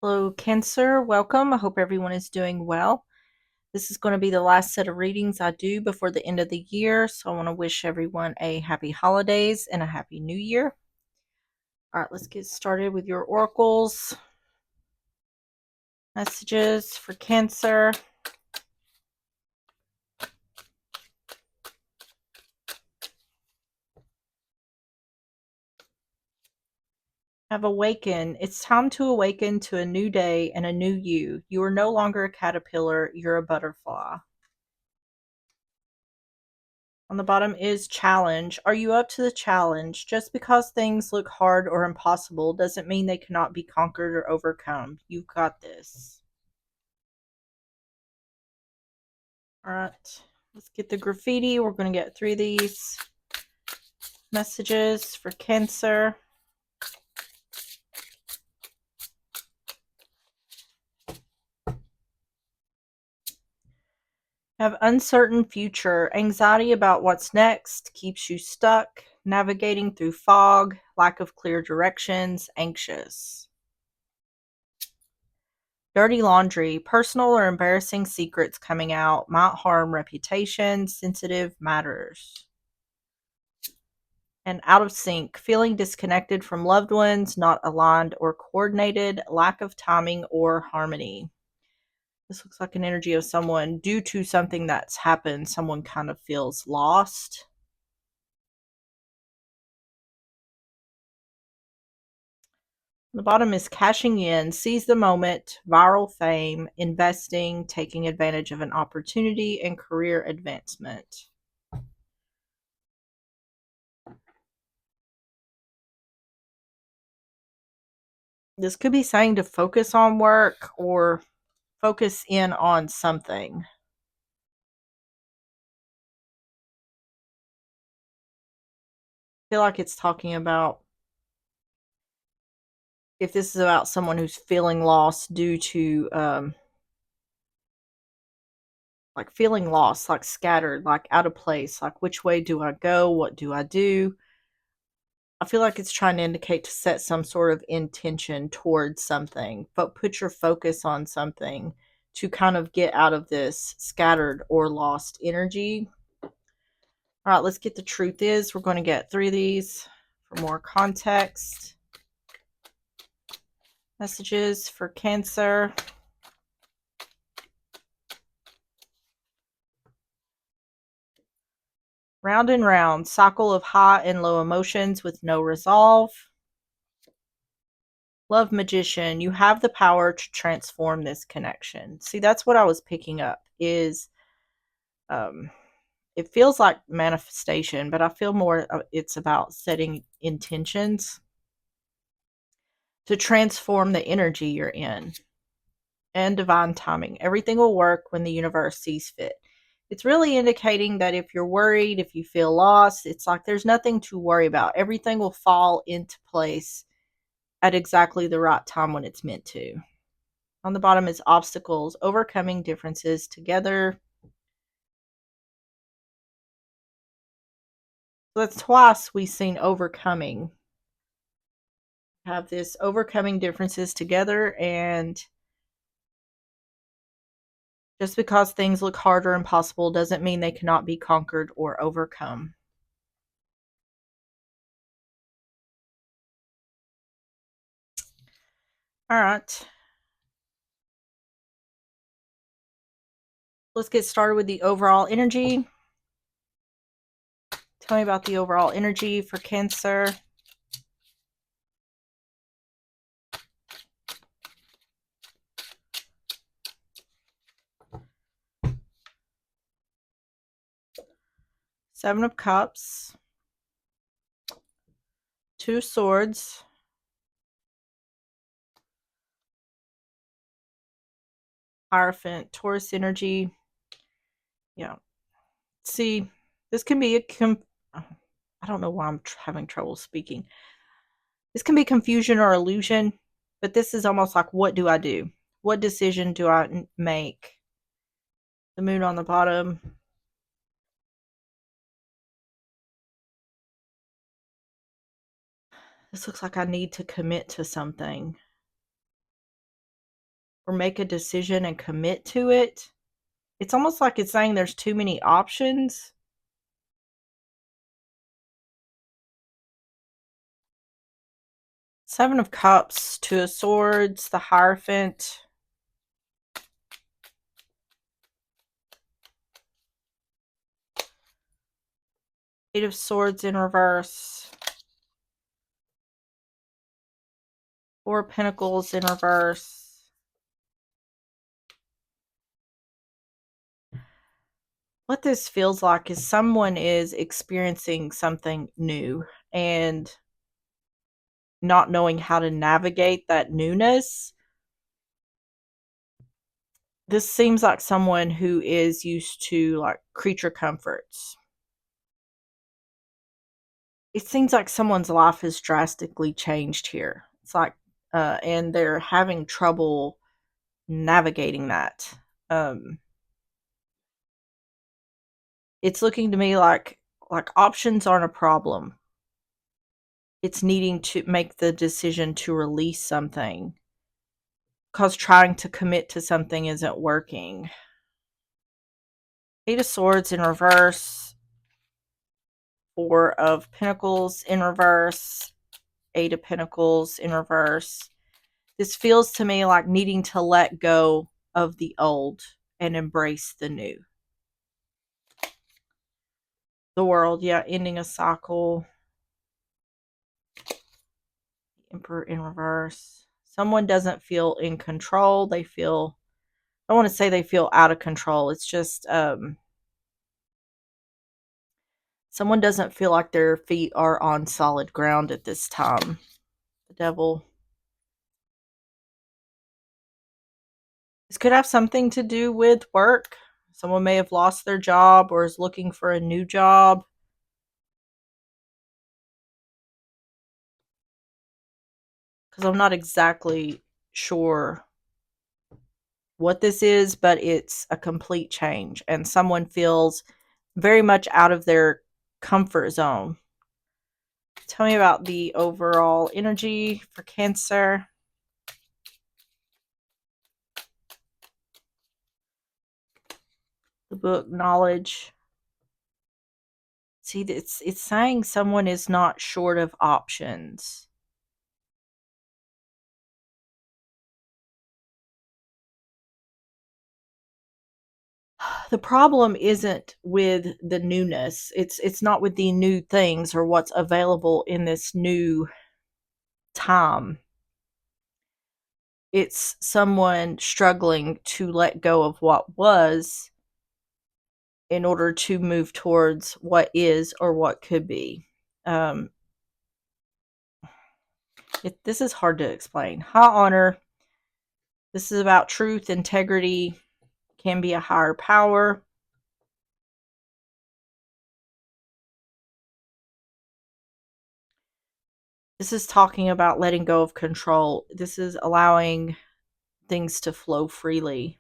Hello, Cancer. Welcome. I hope everyone is doing well. This is going to be the last set of readings I do before the end of the year. So I want to wish everyone a happy holidays and a happy new year. All right, let's get started with your oracles. Messages for Cancer. Have awakened. It's time to awaken to a new day and a new you. You are no longer a caterpillar, you're a butterfly. On the bottom is challenge. Are you up to the challenge? Just because things look hard or impossible doesn't mean they cannot be conquered or overcome. You've got this. All right, let's get the graffiti. We're going to get through these messages for Cancer. Have uncertain future. Anxiety about what's next keeps you stuck, navigating through fog, lack of clear directions, anxious. Dirty laundry. Personal or embarrassing secrets coming out might harm reputation, sensitive matters. And out of sync. Feeling disconnected from loved ones, not aligned or coordinated, lack of timing or harmony. This looks like an energy of someone, due to something that's happened, someone kind of feels lost. The bottom is cashing in, seize the moment, viral fame, investing, taking advantage of an opportunity, and career advancement. This could be saying to focus on work or focus in on something. I feel like it's talking about, if this is about someone who's feeling lost due to like feeling lost, like scattered, like out of place, like which way do I go, what do I do. I feel like it's trying to indicate to set some sort of intention towards something, but put your focus on something to kind of get out of this scattered or lost energy. All right, let's get the truth is. We're going to get through these for more context. Messages for Cancer. Round and round, cycle of high and low emotions with no resolve. Love magician, you have the power to transform this connection. See, that's what I was picking up is um it feels like manifestation, but I feel more it's about setting intentions to transform the energy you're in, and divine timing. Everything will work when the universe sees fit. It's really indicating that if you're worried, if you feel lost, it's like there's nothing to worry about. Everything will fall into place at exactly the right time when it's meant to. On the bottom is obstacles, overcoming differences together. So that's twice we've seen overcoming. Have this overcoming differences together, and just because things look hard or impossible doesn't mean they cannot be conquered or overcome. All right. Let's get started with the overall energy. Tell me about the overall energy for Cancer. Seven of Cups. Two Swords. Hierophant. Taurus energy. Yeah. See, this can be I don't know why I'm having trouble speaking. This can be confusion or illusion, but this is almost like, what do I do? What decision do I make? The moon on the bottom. This looks like I need to commit to something. or make a decision and commit to it. It's almost like it's saying there's too many options. Seven of Cups, Two of Swords, the Hierophant. Eight of Swords in reverse. Four of Pentacles in reverse. What this feels like is someone is experiencing something new and not knowing how to navigate that newness. This seems like someone who is used to like creature comforts. It seems like someone's life has drastically changed here. It's like, and they're having trouble navigating that. Um, it's looking to me like options aren't a problem. It's needing to make the decision to release something because trying to commit to something isn't working. Eight of Swords in reverse. Four of Pentacles in reverse. Eight of Pentacles in reverse. This feels to me like needing to let go of the old and embrace the new. The World, yeah, ending a cycle. Emperor in reverse. Someone doesn't feel in control. They feel, I don't want to say they feel out of control. It's just someone doesn't feel like their feet are on solid ground at this time. The Devil. This could have something to do with work. Someone may have lost their job or is looking for a new job. Because I'm not exactly sure what this is, but it's a complete change. And someone feels very much out of their comfort zone. Tell me about the overall energy for Cancer. The Book, Knowledge. See, it's saying someone is not short of options. The problem isn't with the newness. It's not with the new things or what's available in this new time. It's someone struggling to let go of what was in order to move towards what is or what could be. Um, this is hard to explain. High honor. This is about truth, integrity, can be a higher power. This is talking about letting go of control. This is allowing things to flow freely.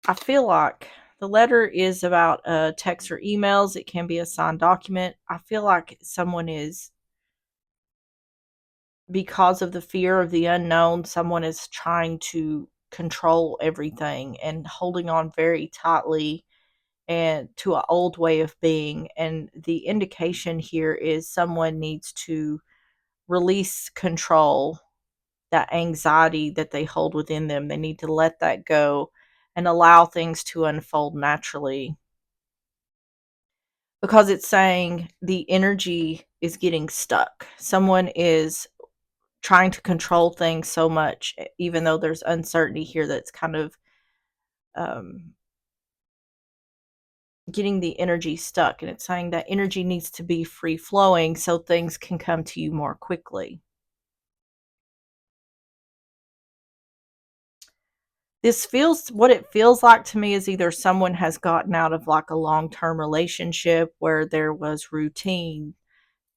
I feel like the letter is about texts or emails. It can be a signed document. I feel like someone is, because of the fear of the unknown, someone is trying to control everything and holding on very tightly and to an old way of being. And the indication here is someone needs to release control, that anxiety that they hold within them. They need to let that go and allow things to unfold naturally, because it's saying the energy is getting stuck. Someone is trying to control things so much, even though there's uncertainty here, that's kind of um, getting the energy stuck. And it's saying that energy needs to be free flowing so things can come to you more quickly. This feels, what it feels like to me is either someone has gotten out of like a long-term relationship where there was routine,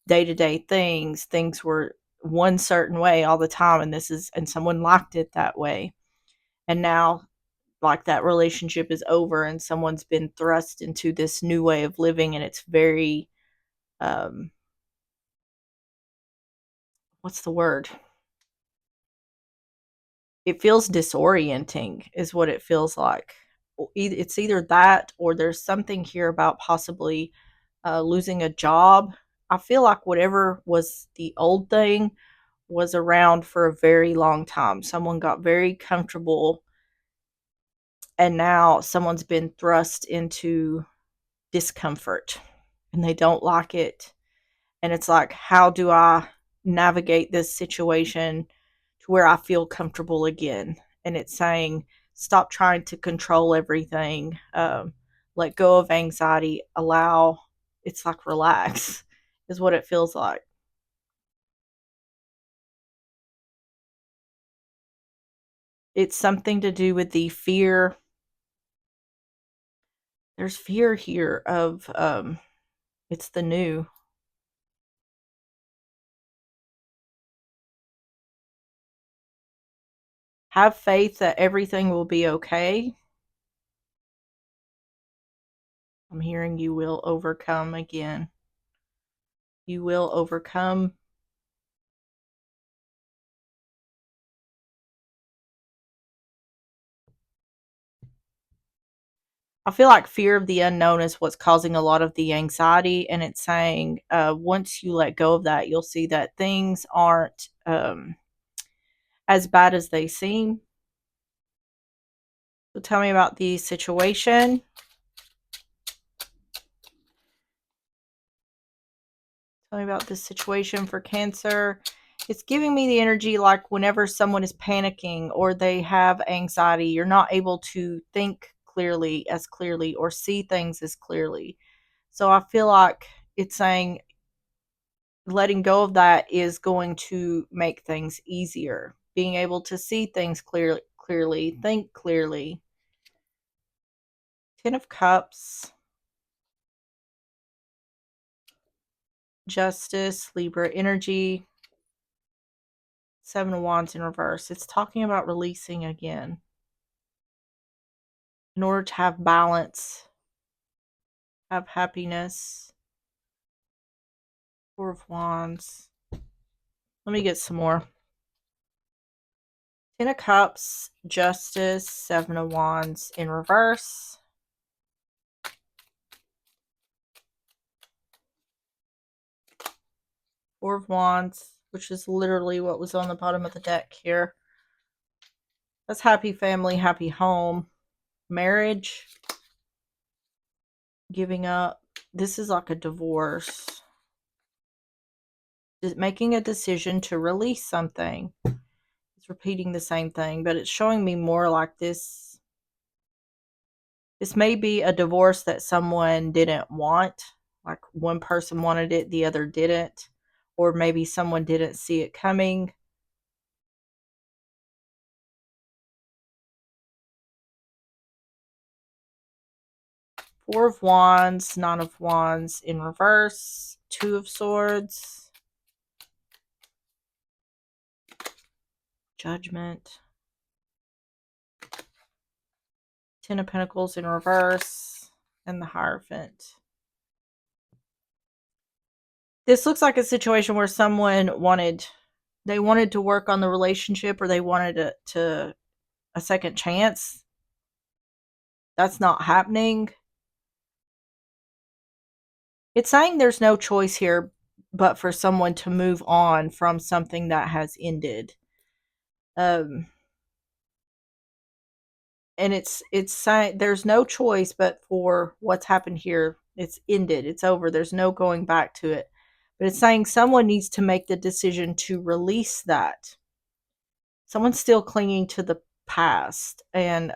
day-to-day things were one certain way all the time, and someone liked it that way. And now like that relationship is over and someone's been thrust into this new way of living, and it's very um what's the word? It feels disorienting is what it feels like. It's either that or there's something here about possibly losing a job. I feel like whatever was the old thing was around for a very long time. Someone got very comfortable and now someone's been thrust into discomfort and they don't like it. And it's like, how do I navigate this situation to where I feel comfortable again? And it's saying, stop trying to control everything, let go of anxiety, allow, it's like relax, is what it feels like. It's something to do with the fear. There's fear here of, it's the new. Have faith that everything will be okay. I'm hearing you will overcome again. You will overcome. I feel like fear of the unknown is what's causing a lot of the anxiety. And it's saying once you let go of that, you'll see that things aren't as bad as they seem. So tell me about the situation. Tell me about this situation for Cancer. It's giving me the energy like whenever someone is panicking or they have anxiety, you're not able to think clearly or see things as clearly. So I feel like it's saying letting go of that is going to make things easier. Being able to see things clearly, think clearly. Ten of Cups, Justice, Libra energy, Seven of Wands in reverse. It's talking about releasing again. In order to have balance, have happiness. Four of Wands. Let me get some more. Ten of Cups, Justice, Seven of Wands in reverse. Four of Wands, which is literally what was on the bottom of the deck here. That's happy family, happy home. Marriage, giving up. This is like a divorce. Making a decision to release something. It's repeating the same thing, but it's showing me more like this. This may be a divorce that someone didn't want. Like one person wanted it, the other didn't. Or maybe someone didn't see it coming. Four of Wands, Nine of Wands in reverse, Two of Swords, Judgment, Ten of Pentacles in reverse, and the Hierophant. This looks like a situation where someone wanted to work on the relationship, or they wanted a second chance. That's not happening. It's saying there's no choice here but for someone to move on from something that has ended. Um, and it's saying there's no choice but for what's happened here. It's ended. It's over. There's no going back to it. But it's saying someone needs to make the decision to release that. Someone's still clinging to the past, and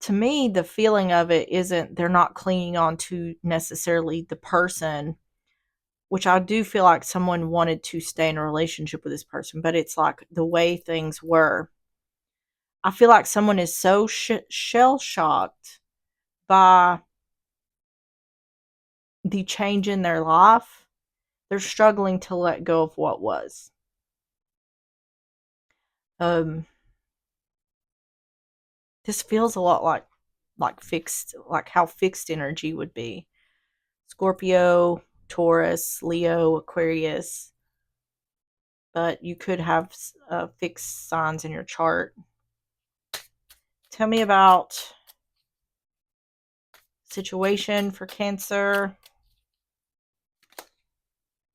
to me, the feeling of it isn't they're not clinging on to necessarily the person, which I do feel like someone wanted to stay in a relationship with this person, but it's like the way things were. I feel like someone is so shell shocked by the change in their life They're struggling to let go of what was. Um, this feels a lot like fixed, like how fixed energy would be. Scorpio, Taurus, Leo, Aquarius, but you could have fixed signs in your chart. Tell me about situation for Cancer.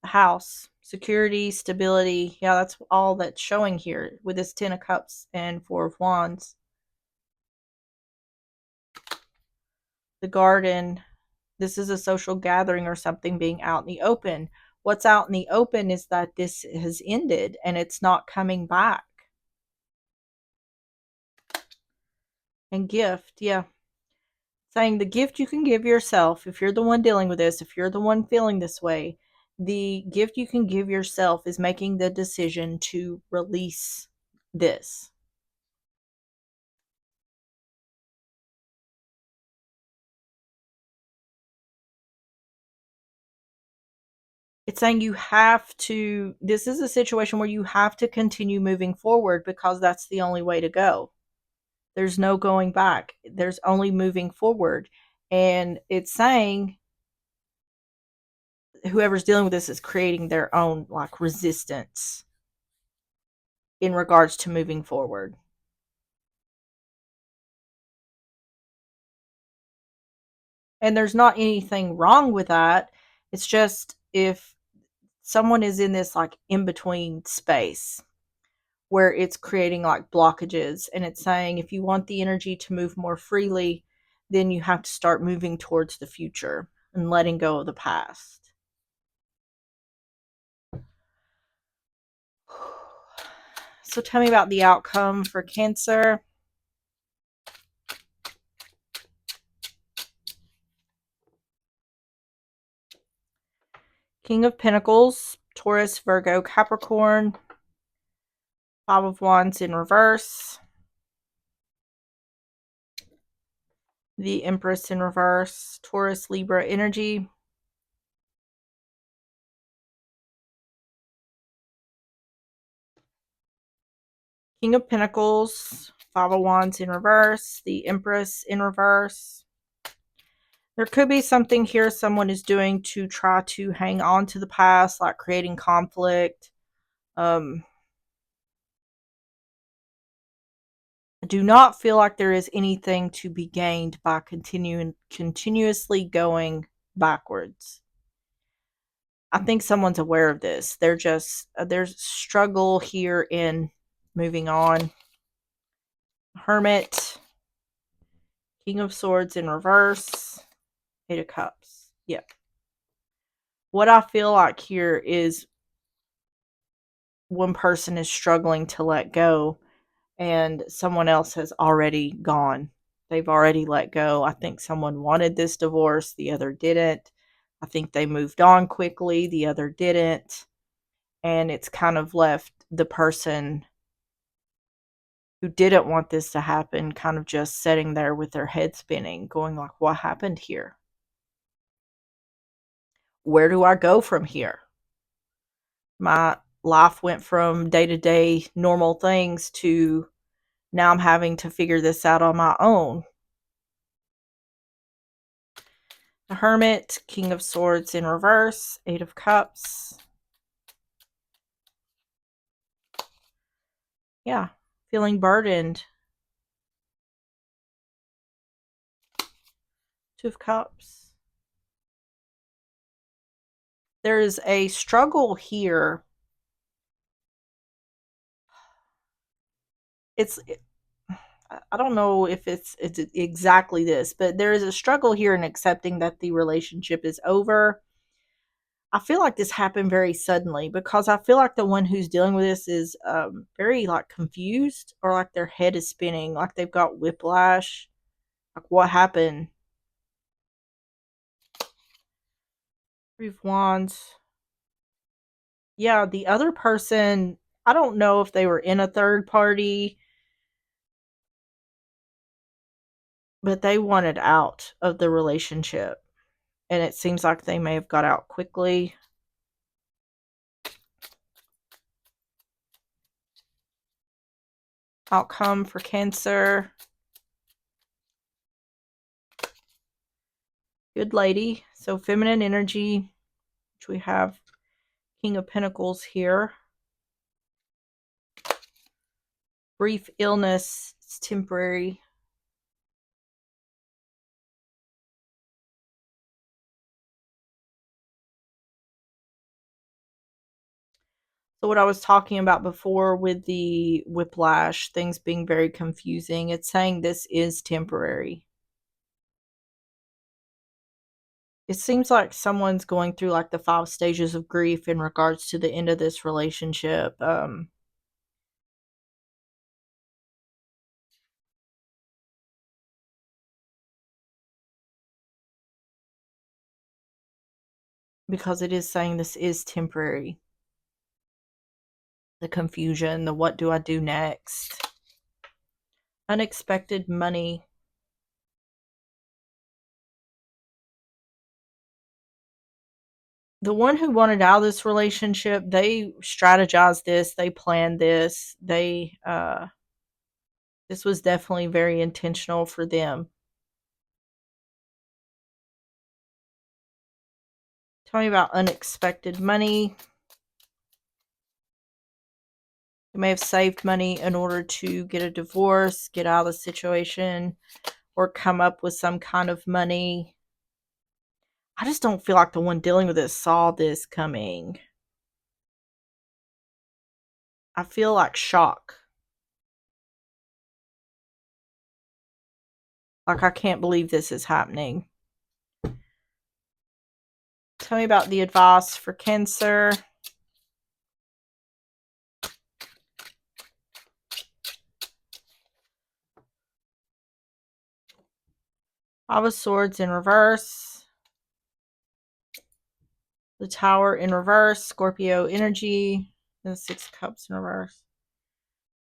House, security, stability. Yeah, that's all that's showing here with this 10 of cups and 4 of wands. The garden, this is a social gathering or something being out in the open. What's out in the open is that this has ended and it's not coming back. And gift, yeah. Saying the gift you can give yourself, if you're the one dealing with this, if you're the one feeling this way, the gift you can give yourself is making the decision to release this. It's saying you have to, this is a situation where you have to continue moving forward because that's the only way to go. There's no going back. There's only moving forward. And it's saying whoever's dealing with this is creating their own like resistance in regards to moving forward. And there's not anything wrong with that. It's just if someone is in this like in between space where it's creating like blockages, and it's saying if you want the energy to move more freely, then you have to start moving towards the future and letting go of the past. So tell me about the outcome for Cancer. King of Pentacles, Taurus, Virgo, Capricorn, Five of Wands in reverse, the Empress in reverse, Taurus, Libra energy, King of Pentacles, Five of Wands in reverse, the Empress in reverse. There could be something here someone is doing to try to hang on to the past, like creating conflict. I do not feel like there is anything to be gained by continuously going backwards. I think someone's aware of this. They're just there's struggle here in moving on. Hermit, King of Swords in reverse, Eight of Cups. Yep. What I feel like here is one person is struggling to let go and someone else has already gone. They've already let go. I think someone wanted this divorce, the other didn't. I think they moved on quickly, the other didn't. And it's kind of left the person who didn't want this to happen kind of just sitting there with their head spinning, going like, what happened here? Where do I go from here? My life went from day to day normal things to now I'm having to figure this out on my own. The Hermit, King of Swords in reverse, Eight of Cups. Yeah, feeling burdened. Two of Cups. There is a struggle here. It's I don't know if it's exactly this, but there is a struggle here in accepting that the relationship is over. I feel like this happened very suddenly because I feel like the one who's dealing with this is very like confused or like their head is spinning, like they've got whiplash. Like what happened? Three of Wands. Yeah, the other person, I don't know if they were in a third party, but they wanted out of the relationship. And it seems like they may have got out quickly. Outcome for Cancer. Good lady. So feminine energy, which we have King of Pentacles here. Brief illness. It's temporary. So what I was talking about before with the whiplash, things being very confusing, it's saying this is temporary. It seems like someone's going through like the 5 stages of grief in regards to the end of this relationship. Because it is saying this is temporary. The confusion, the what do I do next? Unexpected money. The one who wanted out of this relationship, they strategized this, they planned this, this was definitely very intentional for them. Tell me about unexpected money. You may have saved money in order to get a divorce, get out of the situation, or come up with some kind of money. I just don't feel like the one dealing with this saw this coming. I feel like shock. Like I can't believe this is happening. Tell me about the advice for Cancer. Five of Swords in reverse. The Tower in reverse. Scorpio energy. And the Six of Cups in reverse.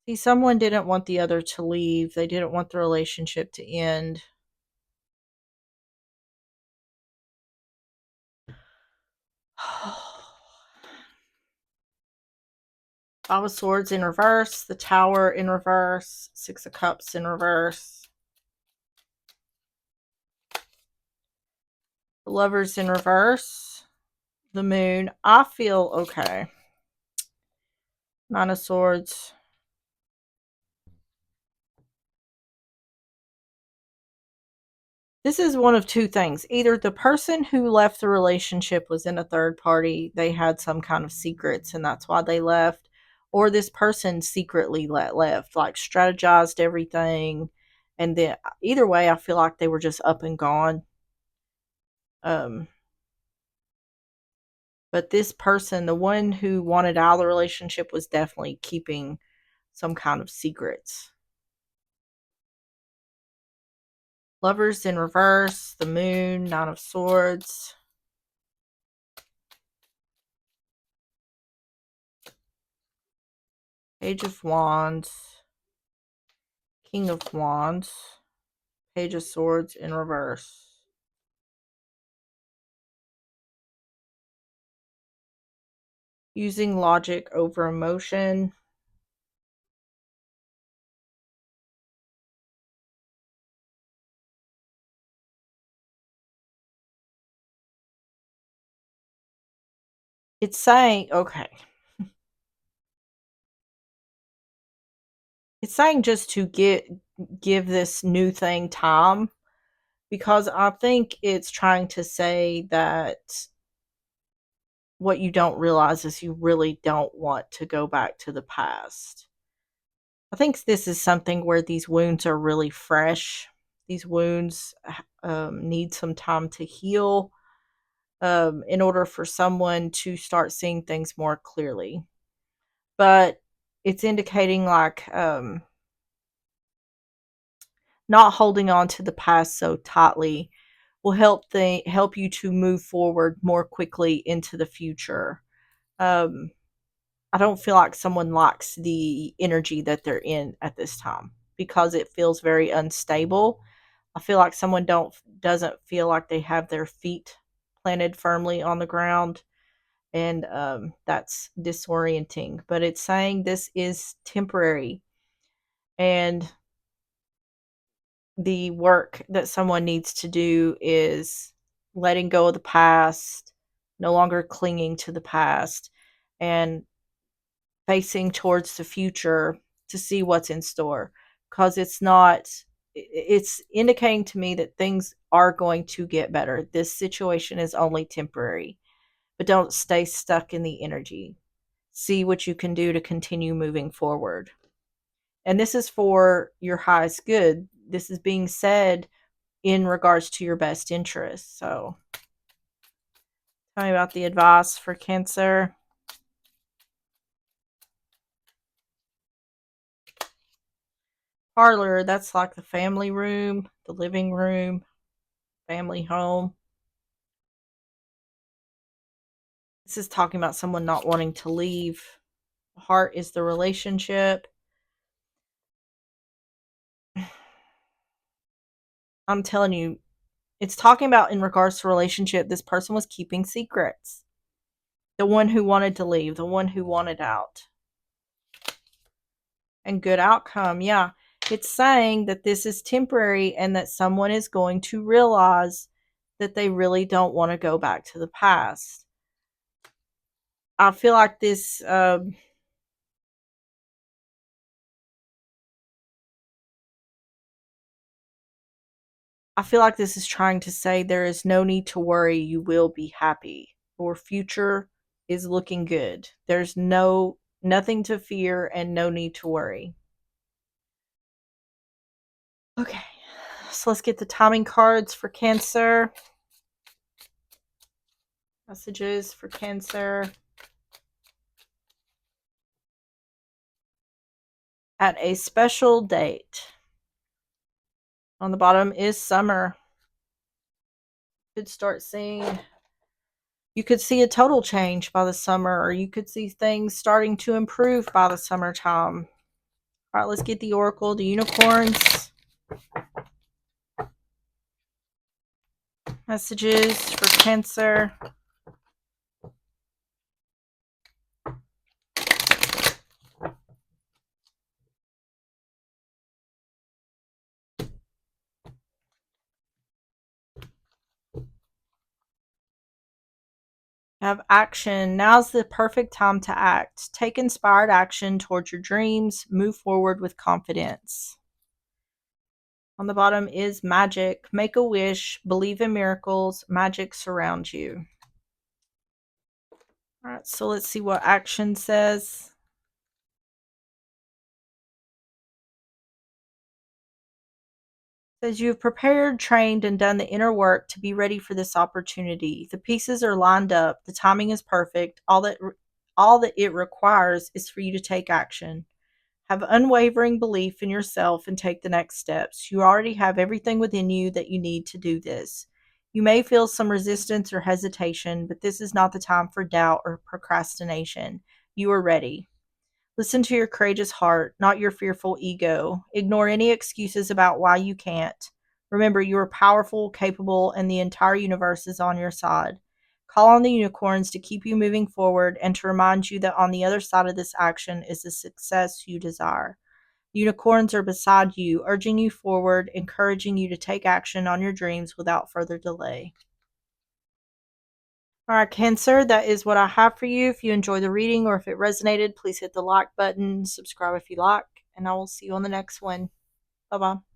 See, someone didn't want the other to leave. They didn't want the relationship to end. Five of Swords in reverse. The Tower in reverse. Six of Cups in reverse. The Lovers in reverse. The Moon. I feel okay. Nine of Swords. This is one of two things. Either the person who left the relationship was in a third party, they had some kind of secrets and that's why they left, or this person secretly left, like strategized everything. And then either way, I feel like they were just up and gone. Um, but this person, the one who wanted out of the relationship, was definitely keeping some kind of secrets. Lovers in reverse, the Moon, Nine of Swords. Page of Wands, King of Wands, Page of Swords in reverse. Using logic over emotion. It's saying, okay. It's saying just to give this new thing time, because I think it's trying to say that what you don't realize is you really don't want to go back to the past. I think this is something where these wounds are really fresh. These wounds need some time to heal, in order for someone to start seeing things more clearly. But it's indicating like not holding on to the past so tightly will help you to move forward more quickly into the future. Um, I don't feel like someone likes the energy that they're in at this time because it feels very unstable. I feel like someone doesn't feel like they have their feet planted firmly on the ground, and that's disorienting. But it's saying this is temporary. And the work that someone needs to do is letting go of the past, no longer clinging to the past, and facing towards the future to see what's in store. Because it's indicating to me that things are going to get better. This situation is only temporary, but don't stay stuck in the energy. See what you can do to continue moving forward. And this is for your highest good. This is being said in regards to your best interest. So, tell me about the advice for Cancer. Parlor, that's like the family room, the living room, family home. This is talking about someone not wanting to leave. Heart is the relationship. I'm telling you, it's talking about in regards to relationship, this person was keeping secrets. The one who wanted to leave, the one who wanted out. And good outcome. Yeah. It's saying that this is temporary and that someone is going to realize that they really don't want to go back to the past. I feel like this I feel like this is trying to say there is no need to worry, you will be happy. Your future is looking good. There's nothing to fear and no need to worry. Okay. So let's get the timing cards for Cancer. Messages for Cancer. At a special date. On the bottom is summer. You could see a total change by the summer, or you could see things starting to improve by the summertime. All right, let's get the Oracle, the unicorns. Messages for Cancer. Have action. Now's the perfect time to act. Take inspired action towards your dreams. Move forward with confidence. On the bottom is magic. Make a wish. Believe in miracles. Magic surrounds you. All right, so let's see what action says. It says you have prepared, trained, and done the inner work to be ready for this opportunity. The pieces are lined up. The timing is perfect. All that it requires is for you to take action. Have unwavering belief in yourself and take the next steps. You already have everything within you that you need to do this. You may feel some resistance or hesitation, but this is not the time for doubt or procrastination. You are ready. Listen to your courageous heart, not your fearful ego. Ignore any excuses about why you can't. Remember, you are powerful, capable, and the entire universe is on your side. Call on the unicorns to keep you moving forward and to remind you that on the other side of this action is the success you desire. Unicorns are beside you, urging you forward, encouraging you to take action on your dreams without further delay. All right, Cancer, that is what I have for you. If you enjoy the reading or if it resonated, please hit the like button, subscribe if you like, and I will see you on the next one. Bye bye.